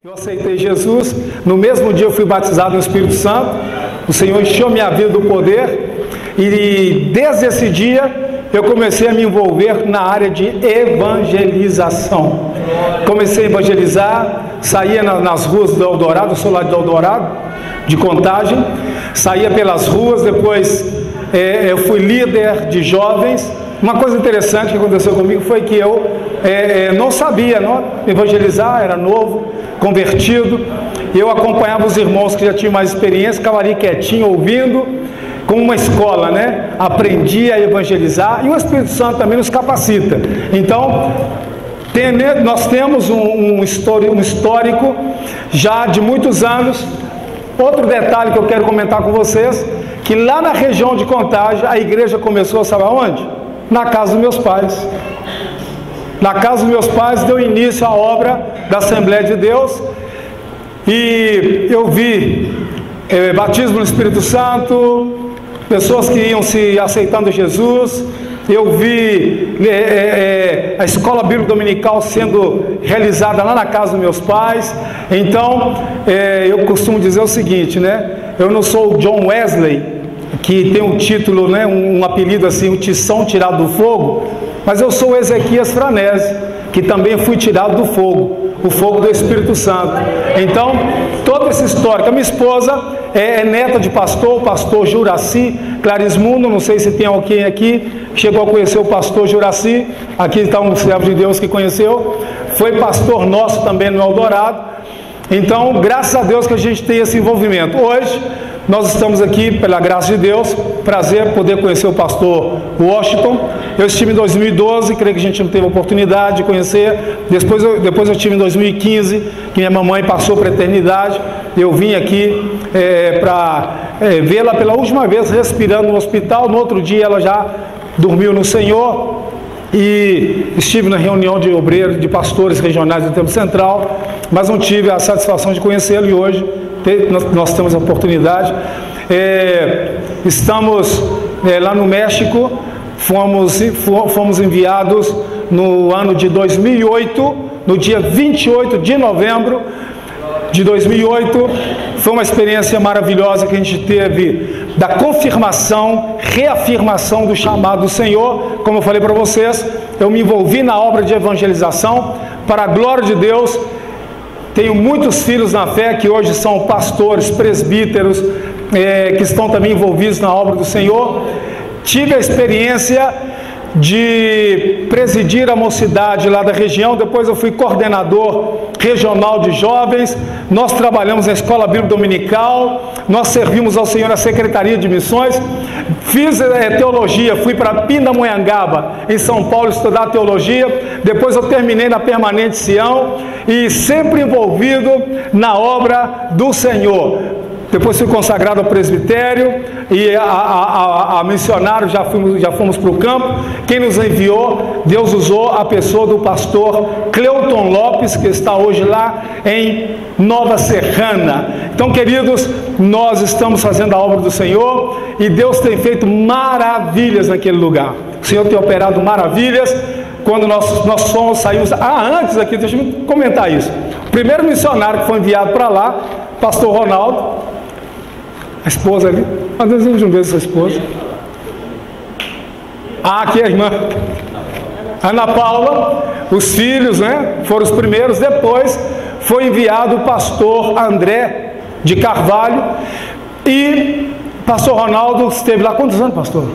Eu aceitei Jesus, no mesmo dia eu fui batizado no Espírito Santo, o Senhor encheu minha vida do poder, e desde esse dia eu comecei a me envolver na área de evangelização. Comecei a evangelizar, saía nas ruas do Eldorado, eu sou lá de Eldorado, de Contagem, saía pelas ruas, depois eu fui líder de jovens. Uma coisa interessante que aconteceu comigo foi que eu não sabia evangelizar, era novo, convertido, e eu acompanhava os irmãos que já tinham mais experiência, ficava ali quietinho, ouvindo, como uma escola, né? Aprendia a evangelizar, e o Espírito Santo também nos capacita. Então, nós temos um histórico já de muitos anos. Outro detalhe que eu quero comentar com vocês, que lá na região de Contagem, a igreja começou, sabe aonde? Na casa dos meus pais. Na casa dos meus pais deu início à obra da Assembleia de Deus, e eu vi batismo no Espírito Santo, pessoas que iam se aceitando Jesus, eu vi a escola bíblica dominical sendo realizada lá na casa dos meus pais. Então, eu costumo dizer o seguinte, né? Eu não sou o John Wesley, que tem um título, né, um apelido assim, o tição tirado do fogo, mas eu sou o Ezequias Franese, que também fui tirado do fogo, o fogo do Espírito Santo. Então, toda essa história, a minha esposa é neta de pastor, o pastor Juraci Clarismundo, não sei se tem alguém aqui que chegou a conhecer o pastor Juraci, aqui está um servo de Deus que conheceu, foi pastor nosso também no Eldorado. Então, graças a Deus que a gente tem esse envolvimento. Hoje, nós estamos aqui, pela graça de Deus, prazer poder conhecer o pastor Washington. Eu estive em 2012, creio que a gente não teve a oportunidade de conhecer. Depois eu estive em 2015, que minha mamãe passou para a eternidade. Eu vim aqui para vê-la pela última vez respirando no hospital. No outro dia ela já dormiu no Senhor. E estive na reunião de obreiros, de pastores regionais do Templo Central, mas não tive a satisfação de conhecê-lo, e hoje nós temos a oportunidade. Estamos lá no México, fomos enviados no ano de 2008, no dia 28 de novembro de 2008. Foi uma experiência maravilhosa que a gente teve, da confirmação, reafirmação do chamado do Senhor. Como eu falei para vocês, eu me envolvi na obra de evangelização, para a glória de Deus. Tenho muitos filhos na fé que hoje são pastores, presbíteros, que estão também envolvidos na obra do Senhor. Tive a experiência de presidir a mocidade lá da região, depois eu fui coordenador regional de jovens, nós trabalhamos na escola bíblica dominical, nós servimos ao Senhor na Secretaria de Missões, fiz teologia, fui para Pindamonhangaba, em São Paulo, estudar teologia, depois eu terminei na Permanente Sião, e sempre envolvido na obra do Senhor. Depois fui consagrado ao presbitério e a missionário, já fomos para o campo. Quem nos enviou, Deus usou a pessoa do pastor Cleuton Lopes, que está hoje lá em Nova Serrana. Então, queridos, nós estamos fazendo a obra do Senhor e Deus tem feito maravilhas naquele lugar. O Senhor tem operado maravilhas. Quando nós saímos... antes aqui, deixa eu comentar isso. O primeiro missionário que foi enviado para lá, pastor Ronaldo, a esposa ali, às vezes não vejo essa esposa. Aqui a irmã Ana Paula, os filhos, né, foram os primeiros. Depois foi enviado o pastor André de Carvalho, e pastor Ronaldo esteve lá. Quantos anos, pastor?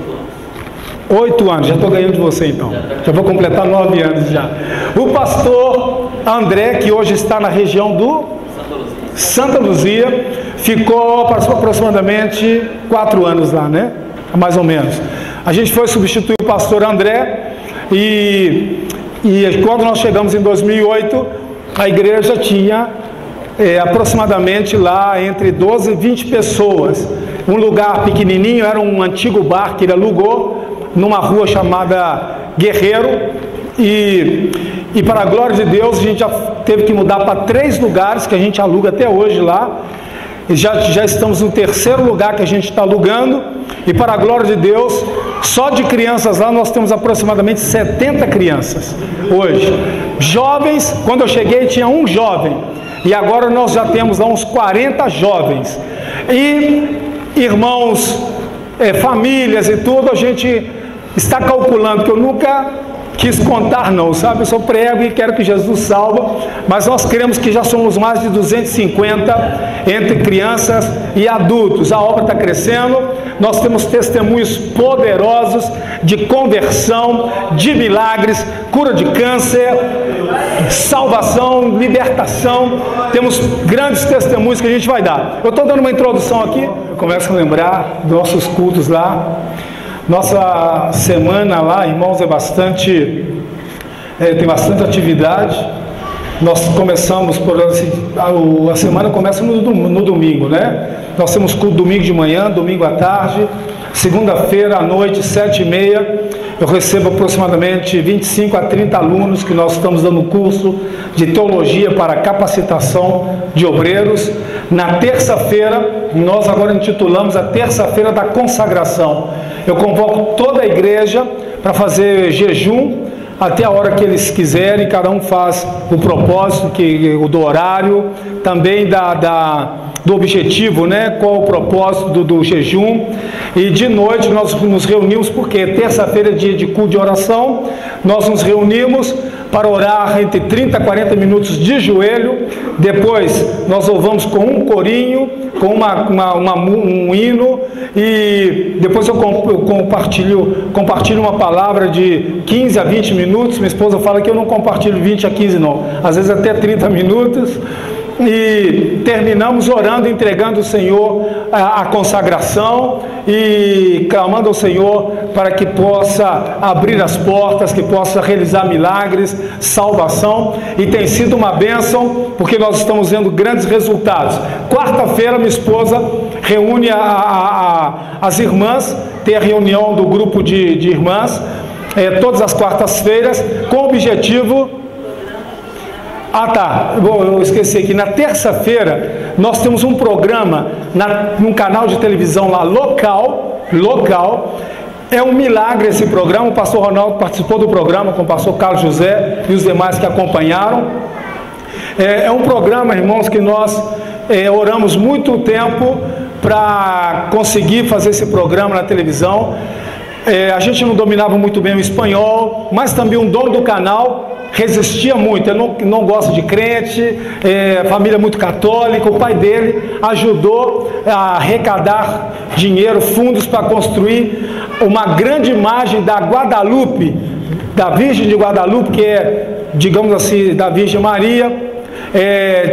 8 anos, já estou ganhando de você então. Já vou completar 9 anos já. O pastor André, que hoje está na região do Santa Luzia, ficou aproximadamente 4 anos lá, né? Mais ou menos. A gente foi substituir o pastor André, e quando nós chegamos em 2008, a igreja tinha aproximadamente lá entre 12 e 20 pessoas. Um lugar pequenininho, era um antigo bar que ele alugou, numa rua chamada Guerreiro, e para a glória de Deus, a gente já teve que mudar para 3 lugares que a gente aluga até hoje lá. E já estamos no 3º lugar que a gente está alugando, e para a glória de Deus, Só de crianças lá nós temos aproximadamente 70 crianças hoje. Jovens, quando eu cheguei tinha um jovem, e agora nós já temos lá uns 40 jovens. E irmãos, famílias e tudo, a gente está calculando, que eu nunca quis contar não, sabe? Eu sou prego e quero que Jesus salva, mas nós cremos que já somos mais de 250 entre crianças e adultos. A obra está crescendo, nós temos testemunhos poderosos de conversão, de milagres, cura de câncer, salvação, libertação. Temos grandes testemunhos que a gente vai dar. Eu estou dando uma introdução aqui, eu começo a lembrar dos nossos cultos lá. Nossa semana lá, irmãos, tem bastante atividade. Nós começamos a semana começa no domingo, né? Nós temos culto domingo de manhã, domingo à tarde, segunda-feira à noite, 7h30. Eu recebo aproximadamente 25 a 30 alunos que nós estamos dando curso de teologia para capacitação de obreiros. Na terça-feira, nós agora intitulamos a terça-feira da consagração. Eu convoco toda a igreja para fazer jejum até a hora que eles quiserem, cada um faz o propósito, do horário, também do objetivo, né? Qual o propósito do jejum. E de noite nós nos reunimos, porque terça-feira é dia de culto de oração, nós nos reunimos para orar entre 30 a 40 minutos de joelho. Depois nós louvamos com um corinho, com um hino, e depois eu compartilho uma palavra de 15 a 20 minutos. Minha esposa fala que eu não compartilho 20 a 15 não, às vezes até 30 minutos. E terminamos orando, entregando ao Senhor a consagração e clamando ao Senhor para que possa abrir as portas, que possa realizar milagres, salvação. E tem sido uma bênção, porque nós estamos vendo grandes resultados. Quarta-feira minha esposa reúne as irmãs, tem a reunião do grupo de irmãs, todas as quartas-feiras, com o objetivo... eu esqueci aqui. Na terça-feira nós temos um programa num canal de televisão lá local. É um milagre esse programa. O pastor Ronaldo participou do programa com o pastor Carlos José e os demais que acompanharam. É um programa, irmãos, que nós oramos muito tempo para conseguir fazer esse programa na televisão. A gente não dominava muito bem o espanhol, mas também um dono do canal resistia muito. Eu não gosto de crente, família muito católica. O pai dele ajudou a arrecadar dinheiro, fundos para construir uma grande imagem da Guadalupe, da Virgem de Guadalupe, que é, digamos assim, da Virgem Maria.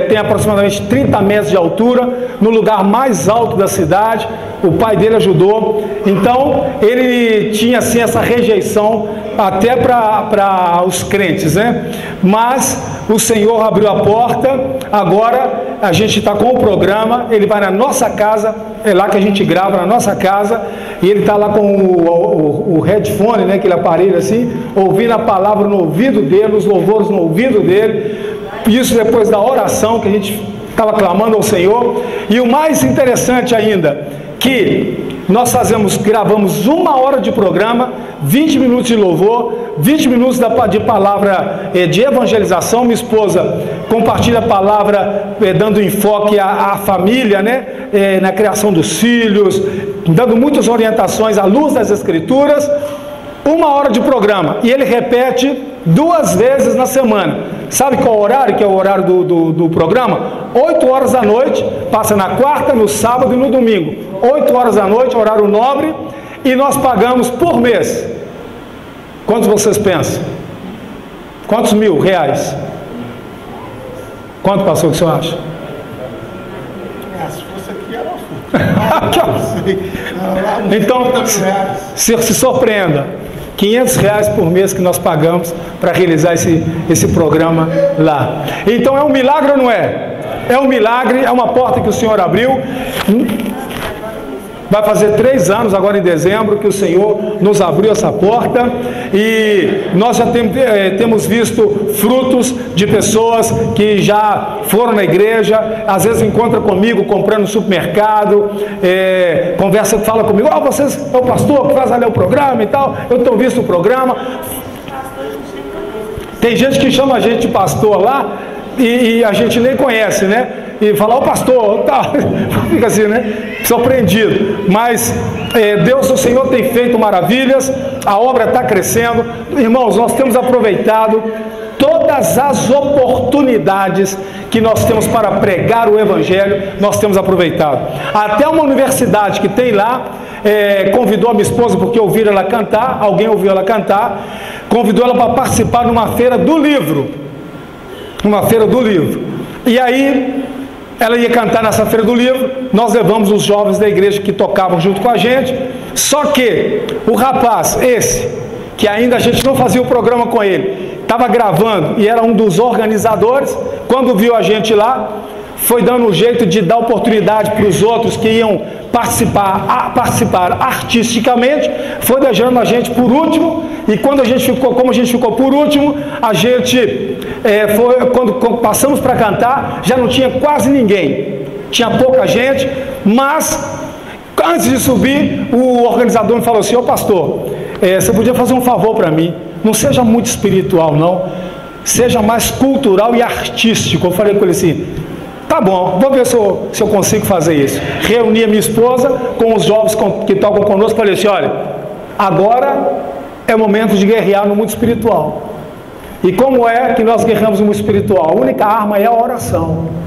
Tem aproximadamente 30 metros de altura, no lugar mais alto da cidade. O pai dele ajudou. Então ele tinha assim essa rejeição até para os crentes, né? Mas o Senhor abriu a porta. Agora a gente está com o programa. Ele vai na nossa casa, é lá que a gente grava, na nossa casa, e ele está lá com o headphone, né? Aquele aparelho assim, ouvindo a palavra no ouvido dele, os louvores no ouvido dele. Isso depois da oração que a gente estava clamando ao Senhor. E o mais interessante ainda, que nós gravamos 1 hora de programa, 20 minutos de louvor, 20 minutos de palavra de evangelização. Minha esposa compartilha a palavra dando enfoque à família, né? Na criação dos filhos, dando muitas orientações à luz das Escrituras. 1 hora de programa, e ele repete 2 vezes na semana. Sabe qual é o horário, que é o horário do programa? 8 horas da noite, passa na quarta, no sábado e no domingo. 8 horas da noite, horário nobre, e nós pagamos por mês. Quantos vocês pensam? Quantos mil reais? Quanto, pastor, que o senhor acha? Se fosse aqui era então, se surpreenda. R$500 por mês que nós pagamos para realizar esse programa lá. Então é um milagre ou não é? É um milagre, é uma porta que o Senhor abriu. Vai fazer 3 anos agora em dezembro que o Senhor nos abriu essa porta, e nós já temos visto frutos de pessoas que já foram na igreja, às vezes encontra comigo comprando no supermercado, fala comigo, vocês é o pastor que faz ali o programa e tal, eu tenho visto o programa. Tem gente que chama a gente de pastor lá e a gente nem conhece, né? E fala, pastor, tá. Fica assim, né? Surpreendido. Mas Deus, o Senhor, tem feito maravilhas, a obra está crescendo. Irmãos, nós temos aproveitado todas as oportunidades que nós temos para pregar o Evangelho, nós temos aproveitado. Até uma universidade que tem lá, convidou a minha esposa, porque ouviram ela cantar, alguém ouviu ela cantar, convidou ela para participar numa feira do livro. Uma feira do livro. E aí, ela ia cantar nessa feira do livro, nós levamos os jovens da igreja que tocavam junto com a gente, só que o rapaz, que ainda a gente não fazia o programa com ele, estava gravando e era um dos organizadores, quando viu a gente lá, foi dando um jeito de dar oportunidade para os outros que iam participar artisticamente, foi deixando a gente por último, e como a gente ficou por último, a gente, quando passamos para cantar, já não tinha quase ninguém, tinha pouca gente, mas antes de subir, o organizador me falou assim, pastor, você podia fazer um favor para mim, não seja muito espiritual não, seja mais cultural e artístico. Eu falei com ele assim, tá bom, vou ver se eu consigo fazer isso. Reuni a minha esposa com os jovens que tocam conosco, falei assim, olha, agora é o momento de guerrear no mundo espiritual. E como é que nós guerreamos no mundo espiritual? A única arma é a oração.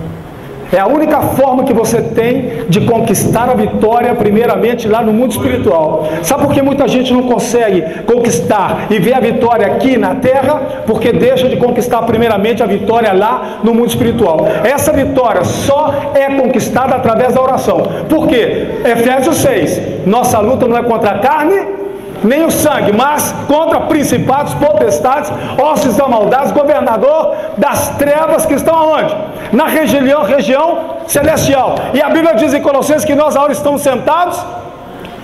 É a única forma que você tem de conquistar a vitória, primeiramente lá no mundo espiritual. Sabe por que muita gente não consegue conquistar e ver a vitória aqui na terra? Porque deixa de conquistar primeiramente a vitória lá no mundo espiritual. Essa vitória só é conquistada através da oração. Por quê? Efésios 6, nossa luta não é contra a carne nem o sangue, mas contra principados, potestades, hostes da maldade, governador das trevas que estão aonde? Na região celestial. E a Bíblia diz em Colossenses que nós agora estamos sentados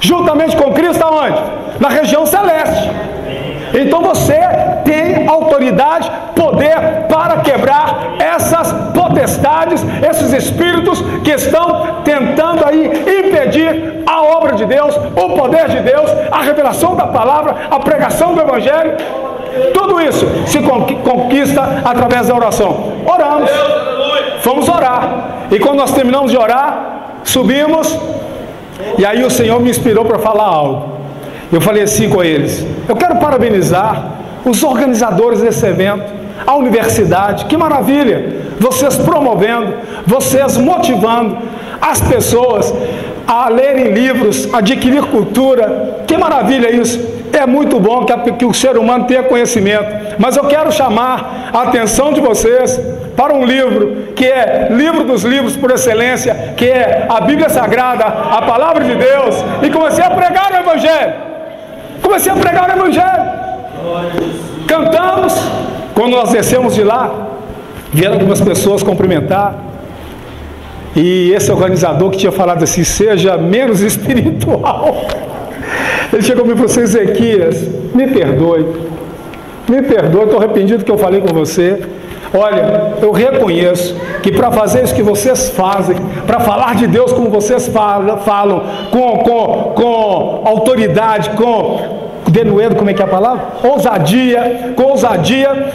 juntamente com Cristo aonde? Na região celeste. Então você tem autoridade, poder para quebrar essas potestades, esses espíritos que estão tentando aí impedir a obra de Deus, o poder de Deus, a revelação da palavra, a pregação do Evangelho. Tudo isso se conquista através da oração. Oramos, fomos orar, e quando nós terminamos de orar, subimos, e aí o Senhor me inspirou para falar algo. Eu falei assim com eles, eu quero parabenizar os organizadores desse evento, a universidade, que maravilha, vocês promovendo, vocês motivando as pessoas a lerem livros, adquirir cultura, que maravilha isso. É muito bom que o ser humano tenha conhecimento, mas eu quero chamar a atenção de vocês para um livro, que é livro dos livros por excelência, que é a Bíblia Sagrada, a Palavra de Deus, e comecei a pregar o Evangelho. Cantamos. Quando nós descemos de lá, vieram algumas pessoas cumprimentar, e esse organizador que tinha falado assim, seja menos espiritual, ele chegou comigo e falou assim, Ezequias, me perdoe, estou arrependido que eu falei com você. Olha, eu reconheço que para fazer isso que vocês fazem, para falar de Deus como vocês falam com autoridade, com denuedo, como é que é a palavra? Com ousadia,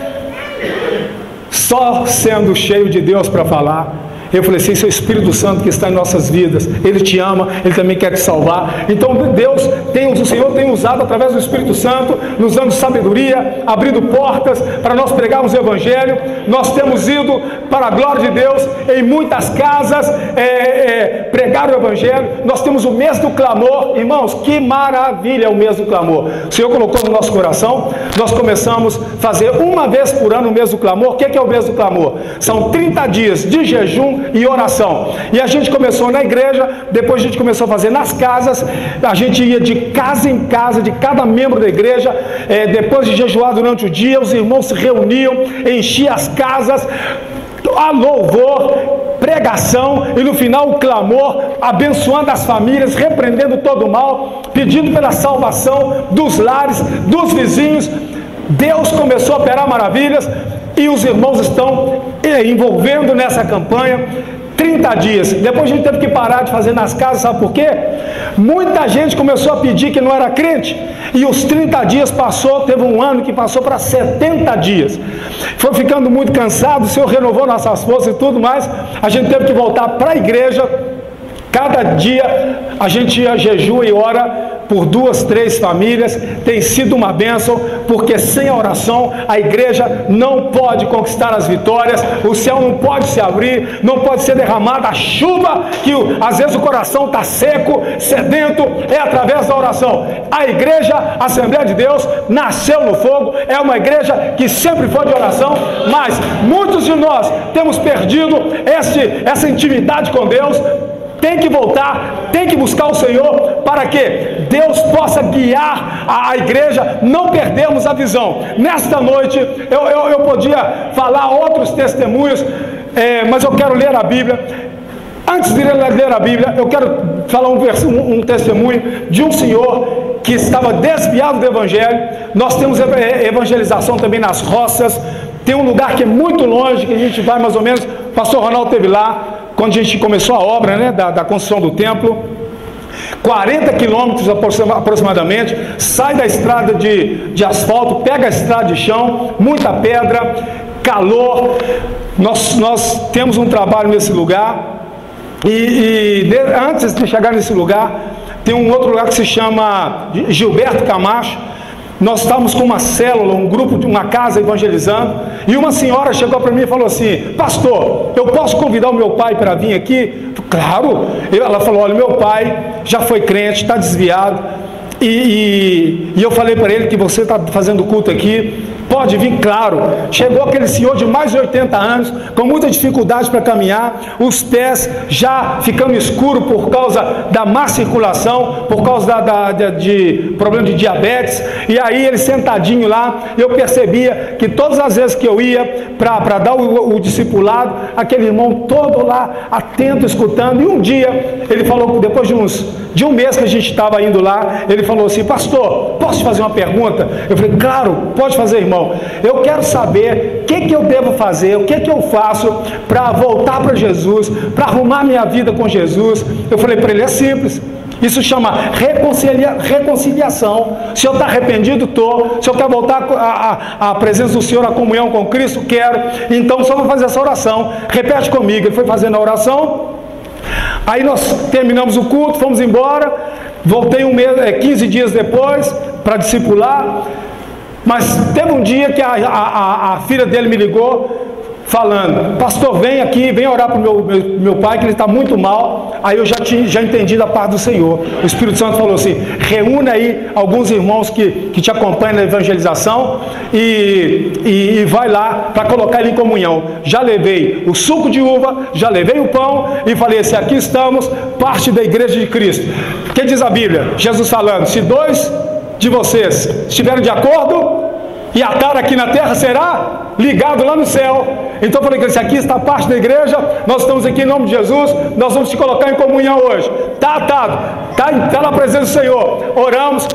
só sendo cheio de Deus para falar. Eu falei assim, esse é o Espírito Santo que está em nossas vidas, Ele te ama, Ele também quer te salvar. Então o Senhor tem usado através do Espírito Santo, nos dando sabedoria, abrindo portas para nós pregarmos o Evangelho. Nós temos ido para a glória de Deus em muitas casas pregar o Evangelho. Nós temos o mês do clamor, irmãos, que maravilha é o mês do clamor. O Senhor colocou no nosso coração, nós começamos a fazer uma vez por ano o mês do clamor. O que é o mês do clamor? São 30 dias de jejum e oração, e a gente começou na igreja, depois a gente começou a fazer nas casas, a gente ia de casa em casa, de cada membro da igreja, depois de jejuar durante o dia, os irmãos se reuniam, enchiam as casas, a louvor, pregação e no final o clamor, abençoando as famílias, repreendendo todo o mal, pedindo pela salvação dos lares, dos vizinhos. Deus começou a operar maravilhas e os irmãos estão envolvendo nessa campanha. 30 dias, depois a gente teve que parar de fazer nas casas, sabe por quê? Muita gente começou a pedir que não era crente, e os 30 dias passou, teve um ano que passou para 70 dias, foi ficando muito cansado, o Senhor renovou nossas forças e tudo mais, a gente teve que voltar para a igreja. Cada dia a gente jejua e ora por 2, 3 famílias, tem sido uma bênção, porque sem a oração a igreja não pode conquistar as vitórias, o céu não pode se abrir, não pode ser derramada a chuva, que às vezes o coração está seco, sedento, é através da oração. A igreja Assembleia de Deus nasceu no fogo, é uma igreja que sempre foi de oração, mas muitos de nós temos perdido essa intimidade com Deus. Tem que voltar, tem que buscar o Senhor, para que Deus possa guiar a igreja, não perdermos a visão. Nesta noite, eu podia falar outros testemunhos, mas eu quero ler a Bíblia. Antes de ler a Bíblia, eu quero falar um testemunho de um senhor que estava desviado do Evangelho. Nós temos evangelização também nas roças, tem um lugar que é muito longe, que a gente vai mais ou menos, o pastor Ronaldo esteve lá, quando a gente começou a obra, né, da construção do templo, 40 quilômetros aproximadamente, sai da estrada de asfalto, pega a estrada de chão, muita pedra, calor. Nós temos um trabalho nesse lugar, e antes de chegar nesse lugar, tem um outro lugar que se chama Gilberto Camacho. Nós estávamos com uma célula, um grupo de uma casa evangelizando, e uma senhora chegou para mim e falou assim: pastor, eu posso convidar o meu pai para vir aqui? Claro. Ela falou: olha, meu pai já foi crente, está desviado, e eu falei para ele que você está fazendo culto aqui, pode vir. Claro. Chegou aquele senhor de mais de 80 anos, com muita dificuldade para caminhar, os pés já ficando escuros por causa da má circulação, por causa de problema de diabetes. E aí ele sentadinho lá, eu percebia que todas as vezes que eu ia para dar o discipulado, aquele irmão todo lá, atento, escutando. E um dia ele falou, depois de um mês que a gente estava indo lá, ele falou assim: pastor, posso te fazer uma pergunta? Eu falei: claro, pode fazer, irmão. Eu quero saber o que eu devo fazer, o que eu faço para voltar para Jesus, para arrumar minha vida com Jesus. Eu falei para ele: é simples, isso chama reconciliação. Se eu estou arrependido, estou. Se eu quero voltar à presença do Senhor, à comunhão com Cristo, quero. Então só vou fazer essa oração. Repete comigo. Ele foi fazendo a oração. Aí nós terminamos o culto, fomos embora. Voltei 15 dias depois para discipular. Mas teve um dia que a filha dele me ligou falando: pastor, vem aqui, vem orar para o meu pai, que ele está muito mal. Aí eu já entendi da parte do Senhor. O Espírito Santo falou assim: reúne aí alguns irmãos que te acompanham na evangelização e vai lá para colocar ele em comunhão. Já levei o suco de uva, já levei o pão e falei assim: aqui estamos, parte da igreja de Cristo. O que diz a Bíblia? Jesus falando: se 2 de vocês estiverem de acordo e atar aqui na terra, será ligado lá no céu. Então eu falei que aqui está a parte da igreja, nós estamos aqui em nome de Jesus, nós vamos te colocar em comunhão hoje. Está atado, está na presença do Senhor. Oramos,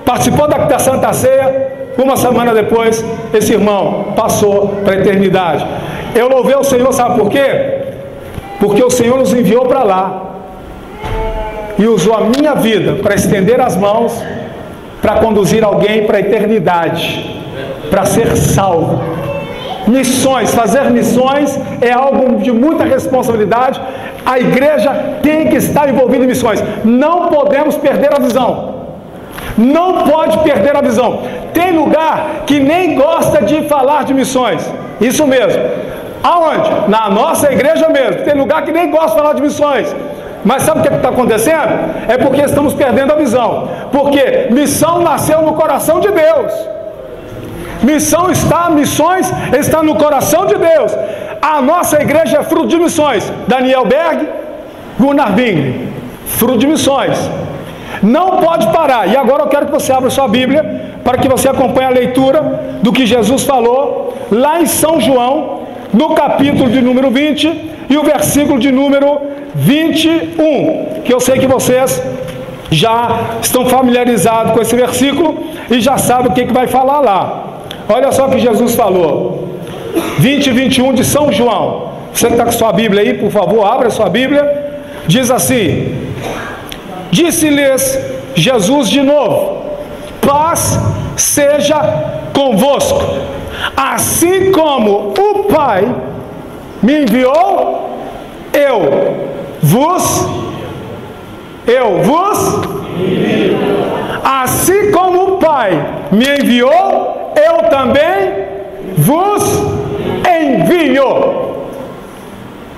participou da Santa Ceia. Uma semana depois, esse irmão passou para a eternidade. Eu louvei o Senhor, sabe por quê? Porque o Senhor nos enviou para lá e usou a minha vida para estender as mãos, para conduzir alguém para a eternidade, para ser salvo. Missões, fazer missões é algo de muita responsabilidade. A igreja tem que estar envolvida em missões. Não podemos perder a visão. Não pode perder a visão. Tem lugar que nem gosta de falar de missões. Isso mesmo. Aonde? Na nossa igreja mesmo. Tem lugar que nem gosta de falar de missões. Mas sabe o que está acontecendo? É porque estamos perdendo a visão. Porque missão nasceu no coração de Deus. Missões está no coração de Deus. A nossa igreja é fruto de missões. Daniel Berg, Gunnar Bing, fruto de missões. Não pode parar. E agora eu quero que você abra sua Bíblia para que você acompanhe a leitura do que Jesus falou lá em São João, no capítulo de número 20, e o versículo de número 21, que eu sei que vocês já estão familiarizados com esse versículo e já sabem o que vai falar lá. Olha só o que Jesus falou. 20 e 21 de São João. Você que está com sua Bíblia aí, por favor, abra sua Bíblia. Diz assim: disse-lhes Jesus de novo: paz seja convosco. Assim como o Pai me enviou, eu vos assim como o Pai me enviou, eu também vos envio.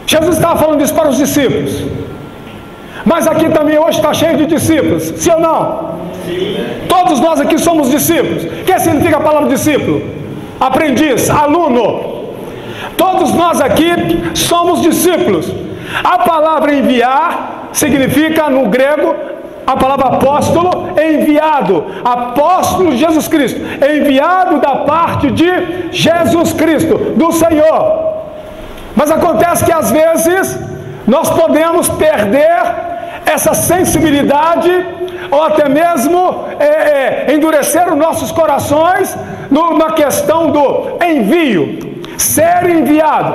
Jesus estava falando isso para os discípulos, mas aqui também hoje está cheio de discípulos, sim ou não? Sim. Todos nós aqui somos discípulos. O que significa a palavra discípulo? Aprendiz, aluno. Todos nós aqui somos discípulos. A palavra enviar significa, no grego, a palavra apóstolo, enviado. Apóstolo de Jesus Cristo, enviado da parte de Jesus Cristo, do Senhor. Mas acontece que às vezes nós podemos perder essa sensibilidade, ou até mesmo endurecer os nossos corações na questão do envio, ser enviado.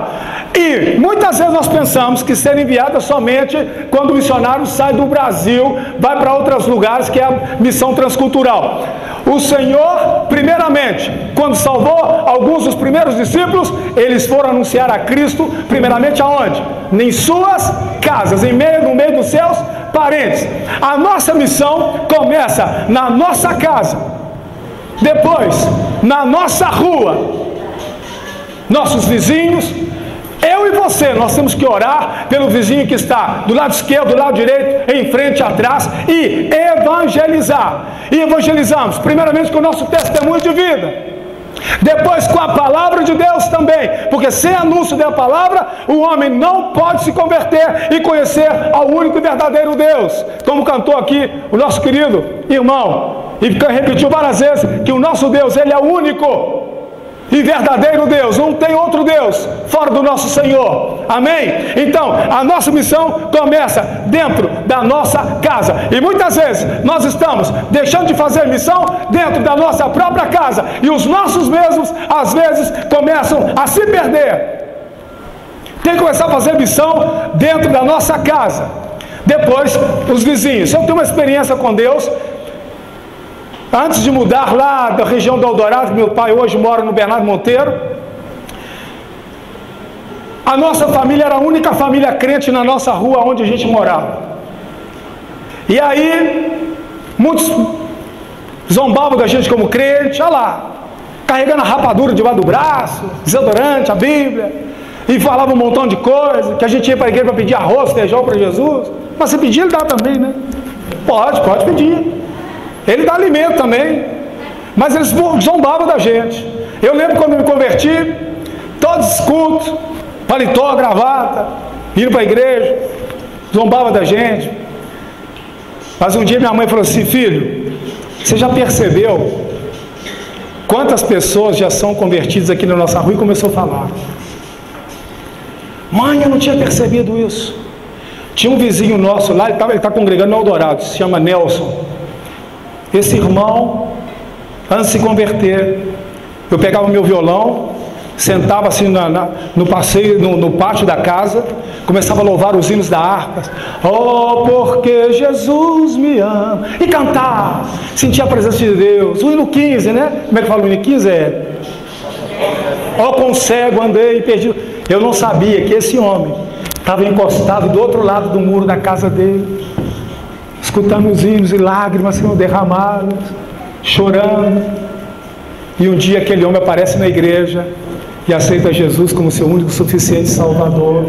E muitas vezes nós pensamos que ser enviado é somente quando o missionário sai do Brasil, vai para outros lugares, que é a missão transcultural. O Senhor, primeiramente, quando salvou alguns dos primeiros discípulos, eles foram anunciar a Cristo, primeiramente aonde? Em suas casas, no meio dos seus parentes. A nossa missão começa na nossa casa, depois na nossa rua, nossos vizinhos. Eu e você, nós temos que orar pelo vizinho que está do lado esquerdo, do lado direito, em frente, atrás, e evangelizar. E evangelizamos primeiramente com o nosso testemunho de vida, depois com a palavra de Deus também, porque sem anúncio da palavra o homem não pode se converter e conhecer ao único e verdadeiro Deus, como cantou aqui o nosso querido irmão, e repetiu várias vezes que o nosso Deus, ele é o único e verdadeiro Deus, não tem outro Deus fora do nosso Senhor, amém? Então, a nossa missão começa dentro da nossa casa, e muitas vezes nós estamos deixando de fazer missão dentro da nossa própria casa, e os nossos mesmos, às vezes, começam a se perder. Tem que começar a fazer missão dentro da nossa casa, depois os vizinhos. Eu tenho uma experiência com Deus. Antes de mudar lá da região do Eldorado, meu pai hoje mora no Bernardo Monteiro, a nossa família era a única família crente na nossa rua onde a gente morava. E aí, muitos zombavam da gente como crente, olha lá, carregando a rapadura debaixo do braço, desodorante, a Bíblia, e falava um montão de coisa, que a gente ia para a igreja para pedir arroz, feijão para Jesus. Mas se pedir, ele dá também, né? Pode pedir. Ele dá alimento também, mas eles zombavam da gente. Eu lembro quando me converti, todos os cultos, paletó, gravata, indo para a igreja, zombava da gente. Mas um dia minha mãe falou assim: filho, você já percebeu quantas pessoas já são convertidas aqui na nossa rua? E começou a falar. Mãe, eu não tinha percebido isso. Tinha um vizinho nosso lá, ele está congregando no Eldorado, se chama Nelson. Esse irmão, antes de se converter, eu pegava o meu violão, sentava assim no passeio, no pátio da casa, começava a louvar os hinos da harpa. Oh, porque Jesus me ama. E cantar, sentir a presença de Deus. O hino 15, né? Como é que fala o hino 15? Oh, com cego andei e perdi. Eu não sabia que esse homem estava encostado do outro lado do muro da casa dele, escutando os hinos e lágrimas sendo derramadas, chorando. E um dia aquele homem aparece na igreja e aceita Jesus como seu único suficiente Salvador,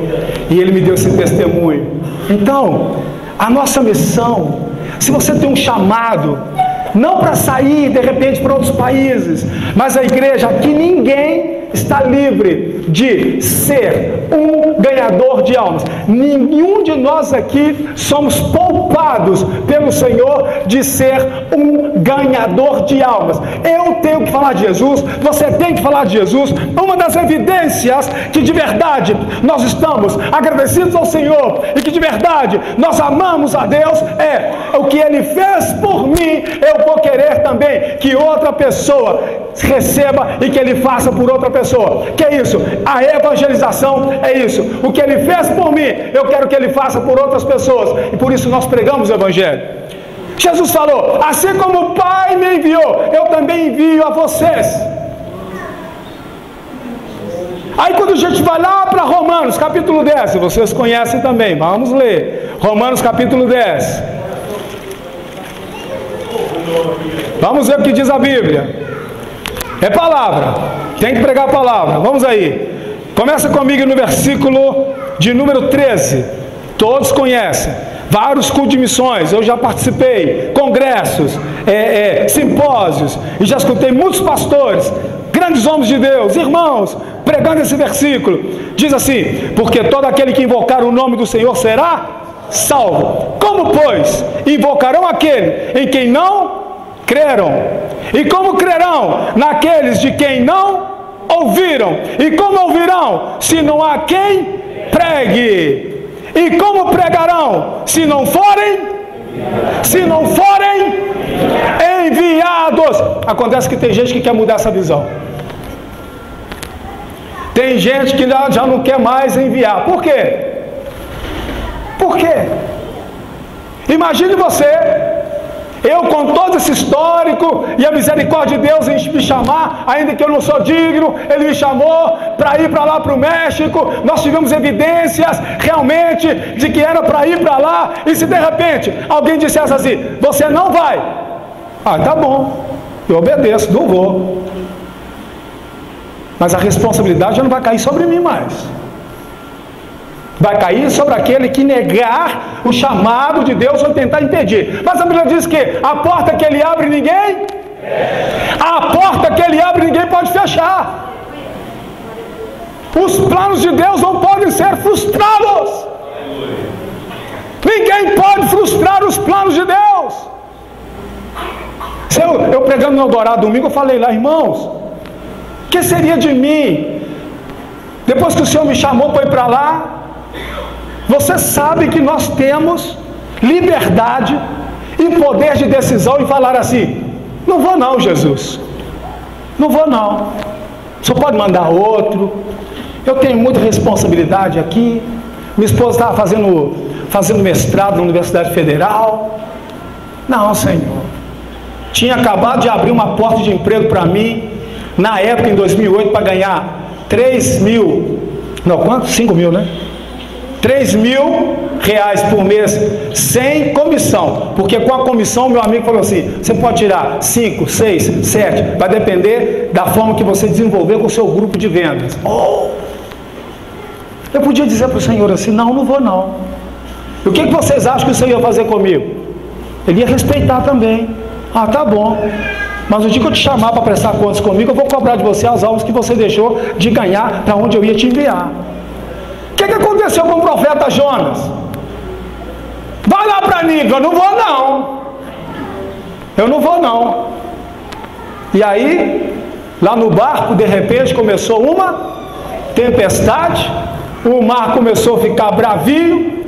e ele me deu esse testemunho. Então, a nossa missão, se você tem um chamado, não para sair de repente para outros países, mas a igreja, aqui ninguém está livre de ser um ganhador de almas. Nenhum de nós aqui somos poupados pelo Senhor de ser um ganhador de almas. Eu tenho que falar de Jesus, você tem que falar de Jesus. Uma das evidências que de verdade nós estamos agradecidos ao Senhor e que de verdade nós amamos a Deus é o que Ele fez por mim, eu vou querer também que outra pessoa receba e que Ele faça por outra pessoa. Que é isso? A evangelização é isso. O que Ele fez por mim, eu quero que Ele faça por outras pessoas. E por isso nós pregamos o Evangelho. Jesus falou: assim como o Pai me enviou, eu também envio a vocês. Aí quando a gente vai lá para Romanos capítulo 10, vocês conhecem também, vamos ler Romanos capítulo 10. Vamos ver o que diz a Bíblia. É palavra, tem que pregar a palavra. Vamos aí, começa comigo no versículo de número 13. Todos conhecem, vários cultos de missões, eu já participei, congressos, simpósios, e já escutei muitos pastores, grandes homens de Deus, irmãos, pregando esse versículo. Diz assim: porque todo aquele que invocar o nome do Senhor será salvo. Como, pois, invocarão aquele em quem não creram? E como crerão naqueles de quem não ouviram? E como ouvirão se não há quem pregue? E como pregarão se não forem enviados? Acontece que tem gente que quer mudar essa visão. Tem gente que já não quer mais enviar. Por quê? Por quê? Imagine você, eu com todo esse histórico e a misericórdia de Deus em me chamar, ainda que eu não sou digno, Ele me chamou para ir para lá para o México. Nós tivemos evidências realmente de que era para ir para lá. E se de repente alguém dissesse assim: você não vai, tá bom, eu obedeço, não vou. Mas a responsabilidade já não vai cair sobre mim mais. Vai cair sobre aquele que negar o chamado de Deus ou tentar impedir. Mas a Bíblia diz que a porta que Ele abre, ninguém... A porta que Ele abre, ninguém pode fechar. Os planos de Deus não podem ser frustrados. Ninguém pode frustrar os planos de Deus. Eu pregando no Eldorado domingo, eu falei lá: irmãos, o que seria de mim depois que o Senhor me chamou para ir para lá? Você sabe que nós temos liberdade e poder de decisão em falar assim: não vou não, Jesus, não vou não, o Senhor pode mandar outro, eu tenho muita responsabilidade aqui. Minha esposa estava fazendo mestrado na Universidade Federal. Não, Senhor, tinha acabado de abrir uma porta de emprego para mim, na época, em 2008, para ganhar 5 mil, né? 3 mil reais por mês, sem comissão. Porque com a comissão, meu amigo falou assim: você pode tirar 5, 6, 7, vai depender da forma que você desenvolver com o seu grupo de vendas. Eu podia dizer para o Senhor assim: não vou não. E o que vocês acham que o Senhor ia fazer comigo? Ele ia respeitar também. Tá bom, mas o dia que eu te chamar para prestar contas comigo, eu vou cobrar de você as almas que você deixou de ganhar para onde eu ia te enviar. O que aconteceu com o profeta Jonas? Vai lá para Nínive. Eu não vou não. E aí, lá no barco, de repente começou uma tempestade, o mar começou a ficar bravio,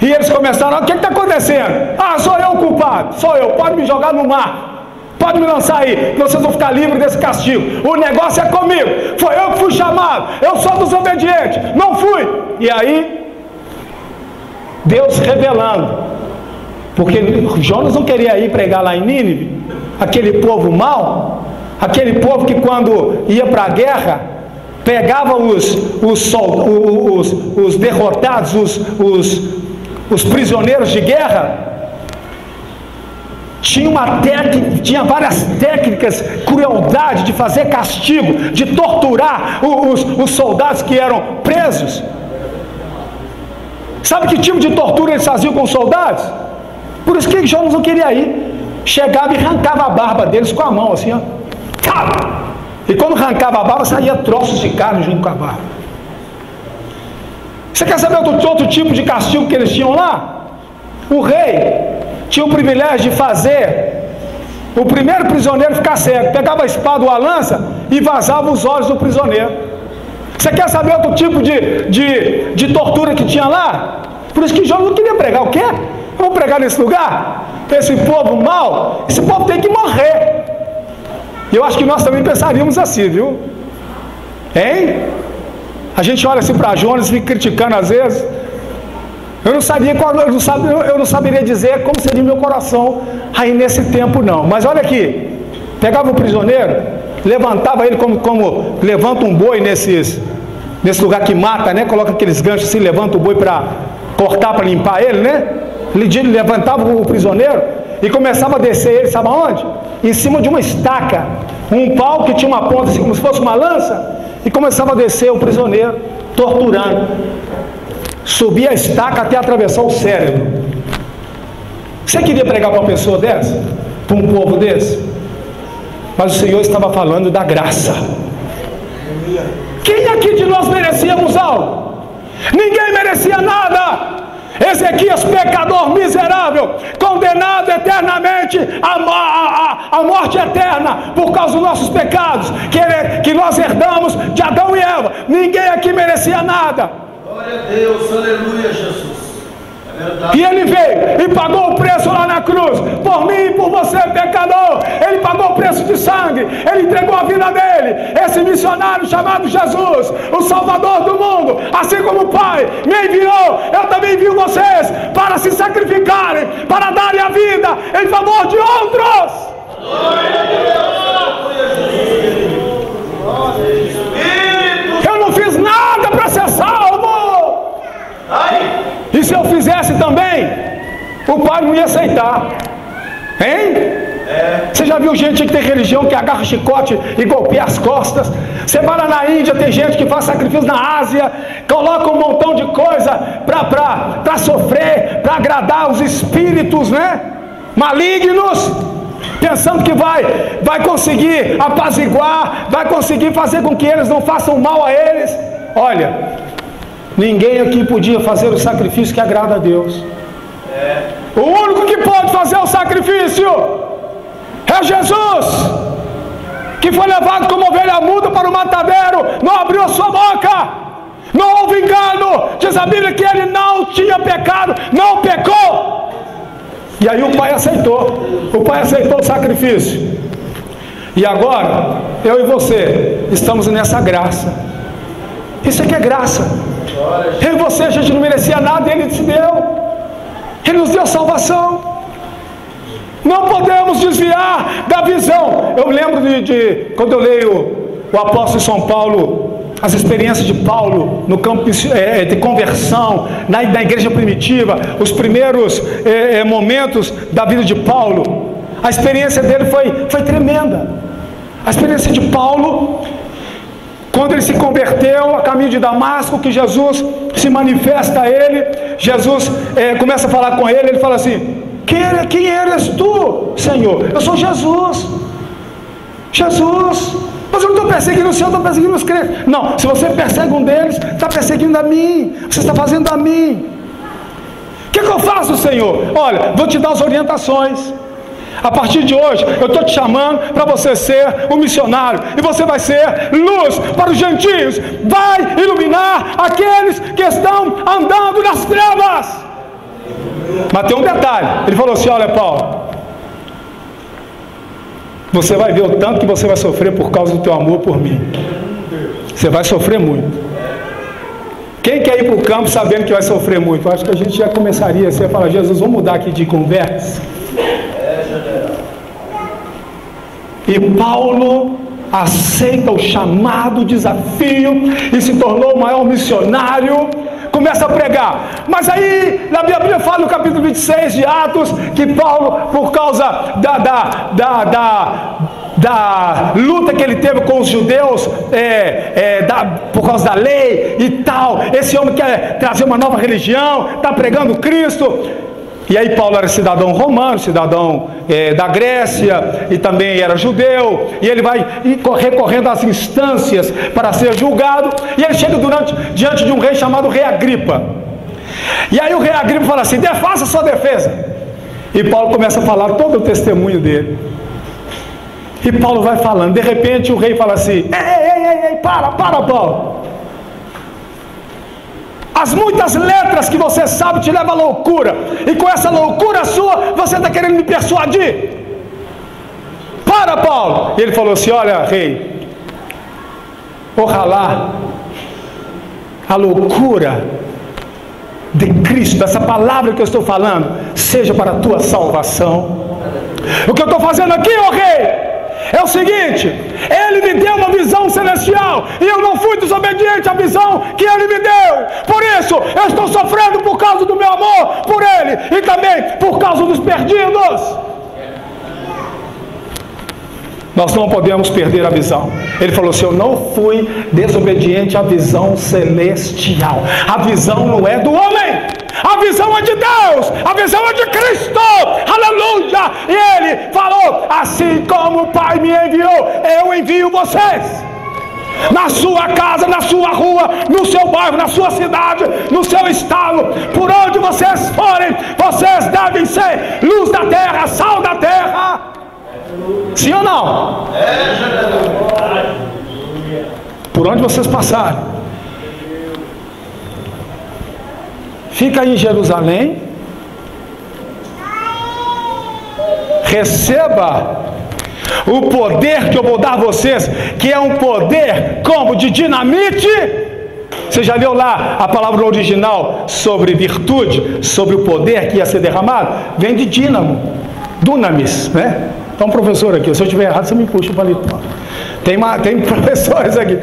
e eles começaram: o que está acontecendo? Sou eu o culpado, sou eu, pode me jogar no mar, pode me lançar aí, que vocês vão ficar livres desse castigo. O negócio é comigo, foi eu que fui chamado, eu sou dos obedientes, não fui. E aí, Deus revelando, porque Jonas não queria ir pregar lá em Nínive, aquele povo mau, aquele povo que quando ia para a guerra, pegava os derrotados, os prisioneiros de guerra. Tinha várias técnicas, crueldade de fazer castigo, de torturar os soldados que eram presos. Sabe que tipo de tortura eles faziam com os soldados? Por isso que Jonas não queria ir. Chegava e arrancava a barba deles com a mão, assim, ó. E quando arrancava a barba, saía troços de carne junto com a barba. Você quer saber outro tipo de castigo que eles tinham lá? O rei tinha o privilégio de fazer o primeiro prisioneiro ficar cego. Pegava a espada ou a lança e vazava os olhos do prisioneiro. Você quer saber outro tipo de tortura que tinha lá? Por isso que João não queria pregar. O quê? Eu vou pregar nesse lugar? Esse povo mau, esse povo tem que morrer. E eu acho que nós também pensaríamos assim, viu? Hein? A gente olha assim para Jonas e fica criticando às vezes. Eu não saberia dizer como seria o meu coração aí nesse tempo não. Mas olha aqui, pegava o prisioneiro, levantava ele como levanta um boi nesse lugar que mata, né? Coloca aqueles ganchos assim, levanta o boi para cortar, para limpar ele, né? Ele levantava o prisioneiro e começava a descer ele, sabe aonde? Em cima de uma estaca, um pau que tinha uma ponta assim como se fosse uma lança, e começava a descer o prisioneiro, torturando. Subia a estaca até atravessar o cérebro. Você queria pregar para uma pessoa dessa? Para um povo desse? Mas o Senhor estava falando da graça. Quem aqui de nós merecíamos algo? Ninguém merecia nada. Ezequias, pecador miserável, condenado eternamente à morte eterna por causa dos nossos pecados que nós herdamos de Adão e Eva. Ninguém aqui merecia nada. Glória a Deus, aleluia, Jesus. É verdade. E ele veio e pagou o preço lá na cruz, por mim e por você, pecador. Ele pagou o preço de sangue, ele entregou a vida dele. Esse missionário chamado Jesus, o Salvador do mundo, assim como o Pai me enviou, eu também envio vocês para se sacrificarem, para darem a vida em favor de outros. Glória a Deus. Eu não fiz nada para ser salvo. E se eu fizesse também, o Pai não ia aceitar. Hein? Você já viu gente que tem religião que agarra chicote e golpeia as costas? Você vai lá na Índia, tem gente que faz sacrifício na Ásia, coloca um montão de coisa para sofrer, para agradar os espíritos, né? Malignos, pensando que vai conseguir apaziguar, vai conseguir fazer com que eles não façam mal a eles. Olha, ninguém aqui podia fazer o sacrifício que agrada a Deus. O único que pode fazer o sacrifício é Jesus, que foi levado como ovelha muda para o matadeiro, não abriu a sua boca, não houve engano. Diz a Bíblia que ele não tinha pecado, não pecou. E aí o Pai aceitou o sacrifício. E agora, eu e você estamos nessa graça. Isso aqui é graça. Eu e você, a gente não merecia nada, Ele te deu. Ele nos deu salvação. Não podemos desviar da visão. Eu lembro de quando eu leio o apóstolo São Paulo, as experiências de Paulo no campo de conversão, na igreja primitiva, os primeiros momentos da vida de Paulo. A experiência dele foi tremenda. A experiência de Paulo, quando ele se converteu a caminho de Damasco, que Jesus se manifesta a ele, Jesus começa a falar com ele, ele fala assim: quem eres tu, Senhor? Eu sou Jesus. Jesus. Mas eu não estou perseguindo o Senhor, estou perseguindo os crentes. Não, se você persegue um deles, está perseguindo a mim. Você está fazendo a mim. O que eu faço, Senhor? Olha, vou te dar as orientações. A partir de hoje, eu estou te chamando para você ser um missionário. E você vai ser luz para os gentios. Vai iluminar aqueles que estão andando nas trevas. Mas tem um detalhe. Ele falou assim: olha, Paulo, você vai ver o tanto que você vai sofrer por causa do teu amor por mim. Você vai sofrer muito. Quem quer ir para o campo sabendo que vai sofrer muito? Eu acho que a gente já começaria assim a falar: Jesus, vamos mudar aqui de conversa. E Paulo aceita o chamado, o desafio, e se tornou o maior missionário. Começa a pregar. Mas aí, na Bíblia fala no capítulo 26 de Atos, que Paulo, por causa da luta que ele teve com os judeus, por causa da lei e tal, esse homem quer trazer uma nova religião, está pregando Cristo. E aí Paulo era cidadão romano, cidadão da Grécia, e também era judeu, e ele vai recorrendo às instâncias para ser julgado, e ele chega diante de um rei chamado Rei Agripa. E aí o Rei Agripa fala assim: faça a sua defesa. E Paulo começa a falar todo o testemunho dele. E Paulo vai falando, de repente o rei fala assim: ei, para Paulo. As muitas letras que você sabe te levam à loucura, e com essa loucura sua, você está querendo me persuadir. Para, Paulo. E ele falou assim: olha, rei, oxalá a loucura de Cristo, essa palavra que eu estou falando, seja para a tua salvação. O que eu estou fazendo aqui, ó rei, é o seguinte: Ele me deu uma visão celestial, e eu não fui desobediente à visão que Ele me deu. Por isso, eu estou sofrendo por causa do meu amor por Ele, e também por causa dos perdidos. Nós não podemos perder a visão. Ele falou assim: eu não fui desobediente à visão celestial. A visão não é do homem, a visão é de Deus, a visão é de Cristo. Aleluia! E ele falou: assim como o Pai me enviou, eu envio vocês. Na sua casa, na sua rua, no seu bairro, na sua cidade, no seu estado, por onde vocês forem, vocês devem ser luz da terra, sal da terra. Sim ou não? Por onde vocês passarem. Fica aí em Jerusalém. Receba o poder que eu vou dar a vocês, que é um poder como de dinamite. Você já leu lá a palavra original sobre virtude, sobre o poder que ia ser derramado? Vem de dínamo, dunamis, né? Então, professor aqui, se eu estiver errado, você me puxa o paletó. Tem professores aqui.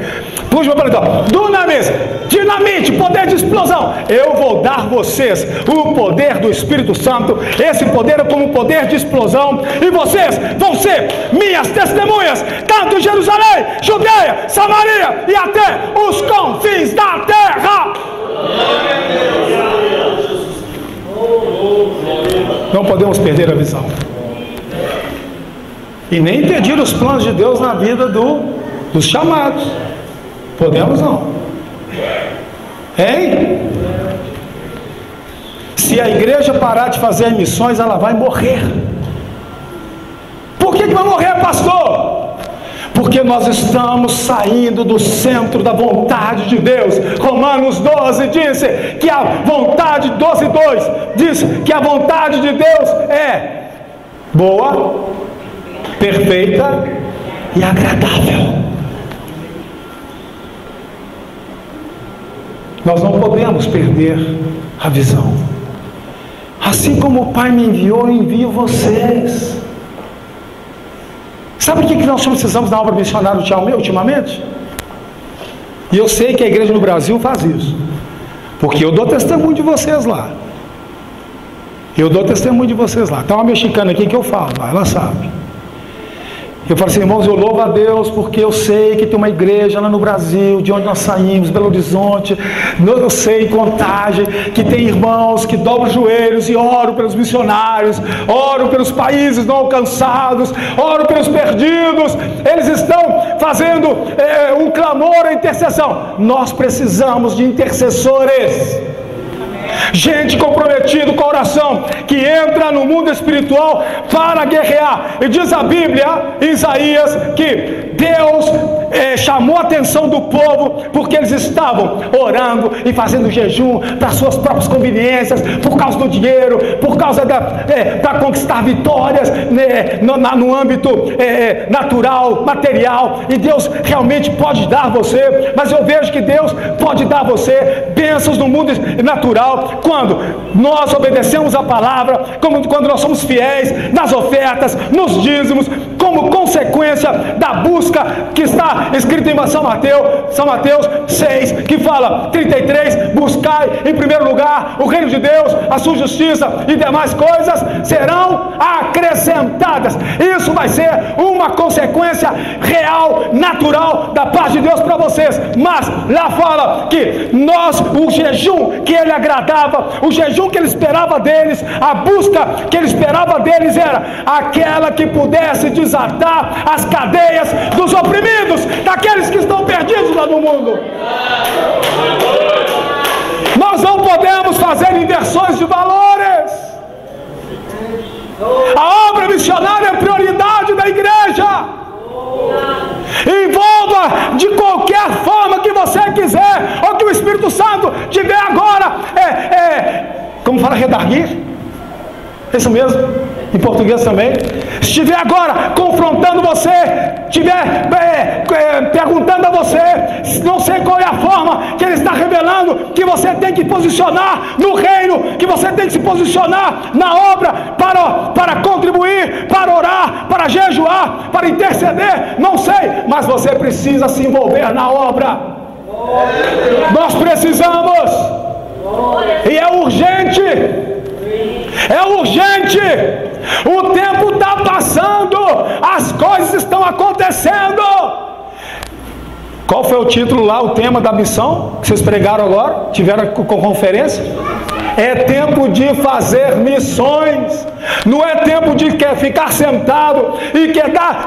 Puxa o paletó. Dunamis, dinamite, poder de explosão. Eu vou dar vocês o poder do Espírito Santo. Esse poder é como um poder de explosão. E vocês vão ser minhas testemunhas, tanto em Jerusalém, Judeia, Samaria e até os confins da terra. Não podemos perder a visão. E nem impedir os planos de Deus na vida dos chamados. Podemos não. Hein? Se a igreja parar de fazer missões, ela vai morrer. Por que vai morrer, pastor? Porque nós estamos saindo do centro da vontade de Deus. Romanos 12 disse que a vontade, 12:2 diz que a vontade de Deus é boa, perfeita e agradável. Nós não podemos perder a visão. Assim como o Pai me enviou, eu envio vocês. Sabe o que nós precisamos da obra missionária ultimamente? E eu sei que a igreja no Brasil faz isso, porque eu dou testemunho de vocês lá. Eu dou testemunho de vocês lá. Tem uma mexicana aqui que eu falo, ela sabe. Eu falo assim: irmãos, eu louvo a Deus porque eu sei que tem uma igreja lá no Brasil, de onde nós saímos, Belo Horizonte, eu sei, Contagem, que tem irmãos que dobram os joelhos e oram pelos missionários, oram pelos países não alcançados, oram pelos perdidos. Eles estão fazendo um clamor, a intercessão. Nós precisamos de intercessores. Gente comprometida com a oração, que entra no mundo espiritual para guerrear. E diz a Bíblia, em Isaías, que Deus chamou a atenção do povo porque eles estavam orando e fazendo jejum para suas próprias conveniências, por causa do dinheiro, por causa para conquistar vitórias no âmbito natural, material. E Deus realmente pode dar você, mas eu vejo que Deus pode dar você bênçãos no mundo natural quando nós obedecemos a palavra, quando nós somos fiéis nas ofertas, nos dízimos, como consequência da busca que está está escrito em São Mateus 6, que fala 33, buscai em primeiro lugar o reino de Deus, a sua justiça, e demais coisas serão acrescentadas. Isso vai ser uma consequência real, natural da paz de Deus para vocês. Mas lá fala que o jejum que ele agradava, o jejum que ele esperava deles, a busca que ele esperava deles era aquela que pudesse desatar as cadeias dos oprimidos, daqueles que estão perdidos lá no mundo. Nós não podemos fazer inversões de valores. A obra missionária é prioridade da igreja. Envolva de qualquer forma que você quiser, ou que o Espírito Santo tiver agora, como fala, redarguir? É isso mesmo, em português também. Estiver agora confrontando você, estiver perguntando a você, não sei qual é a forma que ele está revelando, que você tem que posicionar no reino, que você tem que se posicionar na obra, para contribuir, para orar, para jejuar, para interceder, não sei, mas você precisa se envolver na obra. Nós precisamos, e é urgente. É urgente. O tempo está passando, as coisas estão acontecendo. Qual foi o título lá, o tema da missão que vocês pregaram agora? Tiveram com conferência? É tempo de fazer missões. Não é tempo de ficar sentado e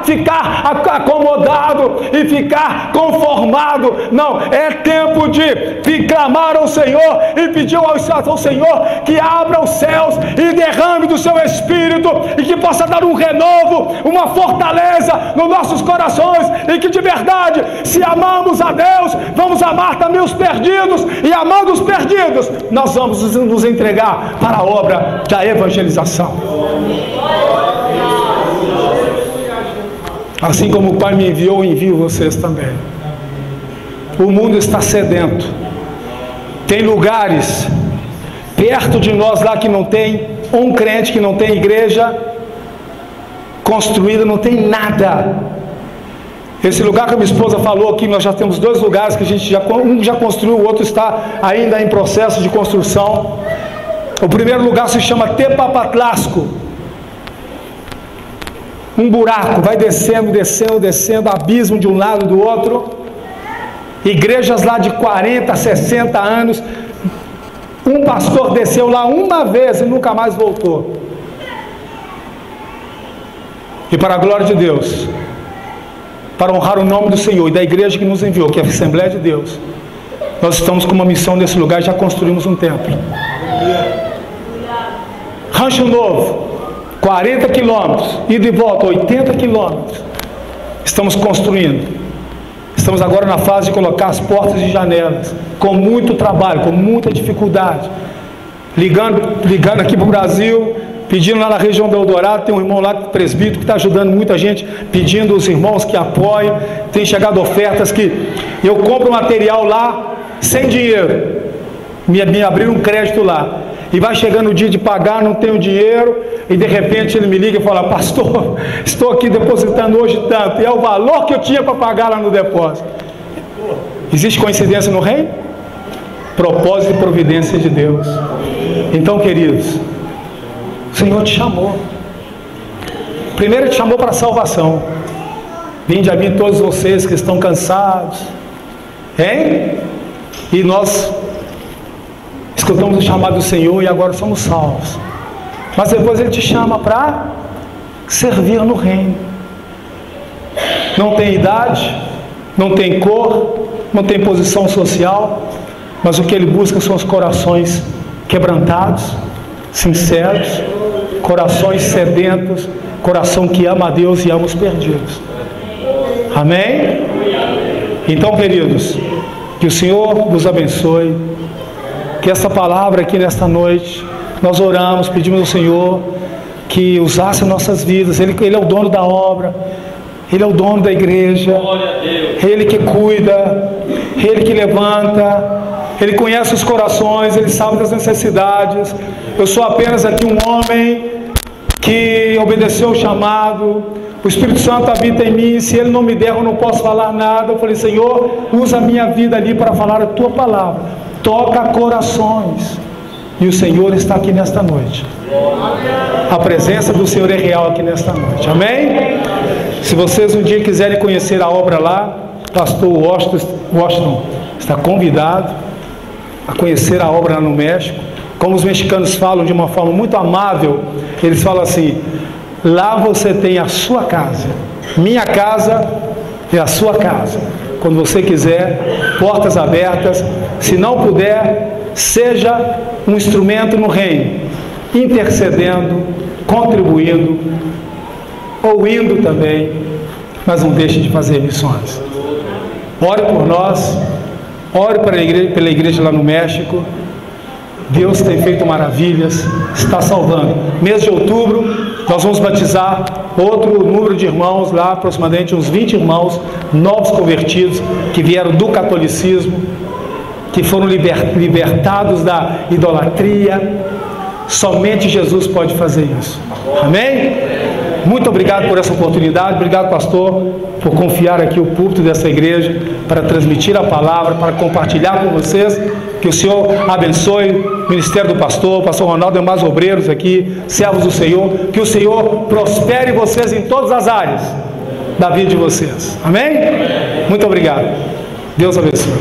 ficar acomodado e ficar conformado. Não, é tempo de clamar ao Senhor e pedir ao Senhor que abra os céus e derrame do seu Espírito, e que possa dar um renovo, uma fortaleza nos nossos corações, e que de verdade, se amamos a Deus, vamos amar também os perdidos, e amando os perdidos, nós vamos nos entregar para a obra da evangelização. Assim como o Pai me enviou, eu envio vocês também. O mundo está sedento. Tem lugares perto de nós lá que não tem um crente, que não tem igreja construída, não tem nada. Esse lugar que a minha esposa falou aqui, nós já temos 2 lugares que a gente um já construiu, o outro está ainda em processo de construção. O primeiro lugar se chama Tepapatlasco. Um buraco, vai descendo, descendo, descendo, abismo de um lado do outro. Igrejas lá de 40, 60 anos. Um pastor desceu lá uma vez e nunca mais voltou. E para a glória de Deus, para honrar o nome do Senhor e da igreja que nos enviou, que é a Assembleia de Deus, nós estamos com uma missão nesse lugar, já construímos um templo. Rancho Novo, 40 quilômetros, ida e volta, 80 quilômetros. Estamos construindo. Estamos agora na fase de colocar as portas e janelas, com muito trabalho, com muita dificuldade. Ligando aqui para o Brasil, pedindo lá na região do Eldorado, tem um irmão lá, presbítero, que está ajudando muita gente, pedindo os irmãos que apoiem. Tem chegado ofertas que eu compro material lá, sem dinheiro. Me abriram um crédito lá. E vai chegando o dia de pagar, não tenho dinheiro, e de repente ele me liga e fala: pastor, estou aqui depositando hoje tanto, e é o valor que eu tinha para pagar lá no depósito. Existe coincidência no reino? Propósito e providência de Deus. Então, queridos, o Senhor te chamou. Primeiro, Ele te chamou para a salvação. Vinde a mim todos vocês que estão cansados, hein? E nós escutamos o chamado do Senhor e agora somos salvos. Mas depois Ele te chama para servir no reino. Não tem idade, não tem cor, não tem posição social, mas o que Ele busca são os corações quebrantados, sinceros, corações sedentos, coração que ama a Deus e ama os perdidos. Amém? Então, queridos, que o Senhor nos abençoe. Que essa palavra aqui nesta noite, nós oramos, pedimos ao Senhor que usasse nossas vidas. Ele é o dono da obra, Ele é o dono da igreja, Ele que cuida, Ele que levanta, Ele conhece os corações, Ele sabe das necessidades. Eu sou apenas aqui um homem que obedeceu o chamado, O Espírito Santo habita em mim, se Ele não me der, eu não posso falar nada. Eu falei, Senhor, usa a minha vida ali para falar a Tua palavra. Toca corações. E o Senhor está aqui nesta noite. A presença do Senhor é real aqui nesta noite. Amém? Se vocês um dia quiserem conhecer a obra lá, pastor Washington está convidado a conhecer a obra lá no México. Como os mexicanos falam de uma forma muito amável, eles falam assim: lá você tem a sua casa, minha casa é a sua casa. Quando você quiser, portas abertas. Se não puder, seja um instrumento no reino, intercedendo, contribuindo, ou indo também, mas não deixe de fazer missões. Ore por nós, ore pela igreja lá no México. Deus tem feito maravilhas, está salvando. Mês de outubro, nós vamos batizar outro número de irmãos lá, aproximadamente uns 20 irmãos novos convertidos, que vieram do catolicismo, que foram libertados da idolatria. Somente Jesus pode fazer isso. Amém? Muito obrigado por essa oportunidade. Obrigado, pastor, por confiar aqui o púlpito dessa igreja para transmitir a palavra, para compartilhar com vocês. Que o Senhor abençoe o ministério do pastor Ronaldo e mais obreiros aqui, servos do Senhor. Que o Senhor prospere vocês em todas as áreas da vida de vocês. Amém? Muito obrigado. Deus abençoe.